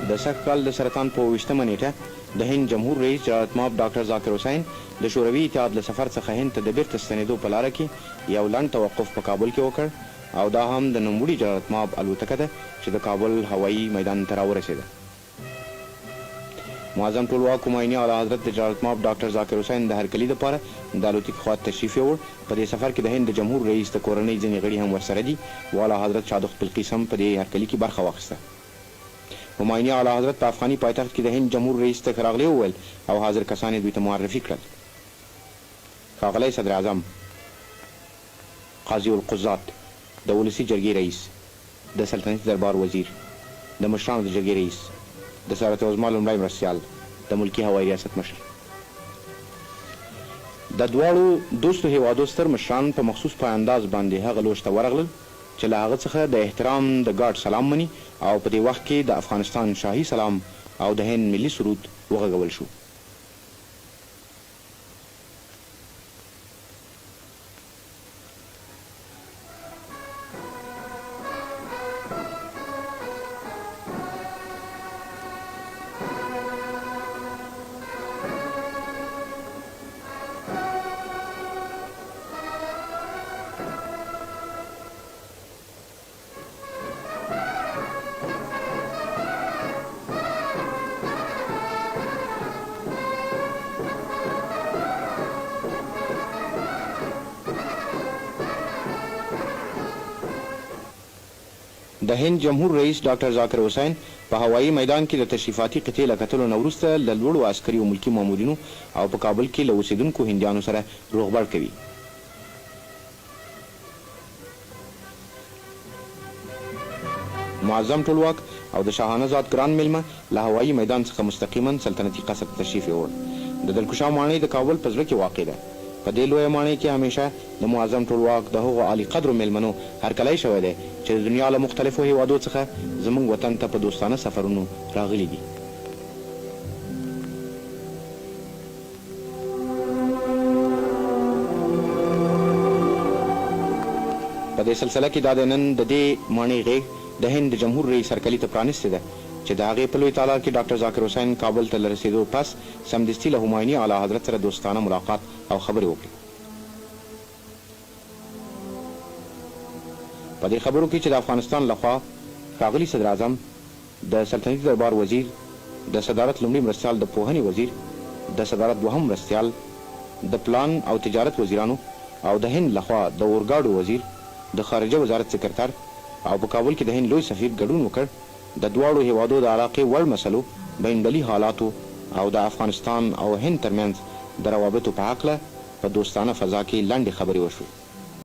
د سږ کال د سرطان په 28مه نیټه د هند جمهور رئیس جلالت مآب ډاکټر ذاکر حسین د شوروي اتحاد له سفر څخه هند ته د بیرته ستنېدو په لاره کې یو لنډ توقف په کابل کې وکړ او دا هم د نوموړي جلالت مآب الوتکه ده چې د کابل هوایي میدان ته راورسېده. معظم ټولواک همایوني اعلیحضرت د جلالت مآب ډاکټر ذاکر حسین د هرکلي دپاره د الوتکې خواته تشریف یووړ. په دې سفر کې د هند د جمهور رئیس د کورنۍ ځینې غړي هم ورسره دي او اعلیحضرت شادخت بلقیس هم په دې هرکلي کې برخه واخیسته. همایوني اعلیحضرت په افغاني پایتخت کې د هند جمهور رئیس ته راغلی وویل او حاضر کسان یې دوی ته معرفي کړل. ښاغلی صدر اعظم، قاضي القضات، د ولسي جرګې رئیس، د سلطنتي دربار وزیر، د مشرانو د جرګې رئیس، د صدارت عظما لومړی مرستیال، د ملکي هوایي ریاست مشر. د دواړو دوستو هېوادو ستر مشران په مخصوص پایانداز باندې هغه لوژ ته ورغلل چې له هغه څخه د احترام د ګارډ سلام مني او په دې وخت کې د افغانستان شاهي سلام او د هند ملي سرود وغږول شو. د هند جمهور رئیس ډاکټر ذاکر حسین په هوایي میدان کې د تشریفاتي قطعې له کتلو نه وروسته له لوړو عسکري او ملکي مامورینو او په کابل کې له اوسېدونکو هندیانو سره روغبړ کوي. معظم ټولواک او د شاهانه ذات ګران میلمه له هوایي میدان څخه مستقیما سلطنتي قصر ته تشریف یووړ. د دلکشا ماڼۍ د کابل په زړه کې واقع ده. په دې لویه ماڼۍ کې همیشه د معظم ټولواک د هغو عالي قدرو میلمنو هرکلی شوی دی چې د دنیا له مختلفو هیوادو څخه زموږ وطن ته په دوستانه سفرونو راغلي دي. په دې سلسله کې دا د نن د دې ماڼۍ غېږ د هند د جمهور رئیس هرکلي ته پرانیستې ده چې د هغې په لوی تالار کې ډاکټر ذاکر حسین کابل ته له رسېدو پس سمدستي له همایوني اعلیحضرت سره دوستانه ملاقات او خبرې وکړي. په دې خبرو کې چې د افغانستان لخوا ښاغلي صدر اعظم، د سلطنتي دربار وزیر، د صدارت لومړي مرستیال د پوهنې وزیر، د صدارت دوهم مرستیال، د پلان او تجارت وزیرانو او د هند لخوا د اورګاډو وزیر، د خارجه وزارت سکرتر او په کابل کې د هند لوی سفیر ګډون وکړ. د دواړو هیوادو د علاقې وړ مسلو، بینالمللي حالاتو او د افغانستان او هند ترمنځ د روابطو په هکله په دوستانه فضا کې لنډې خبرې وشوې.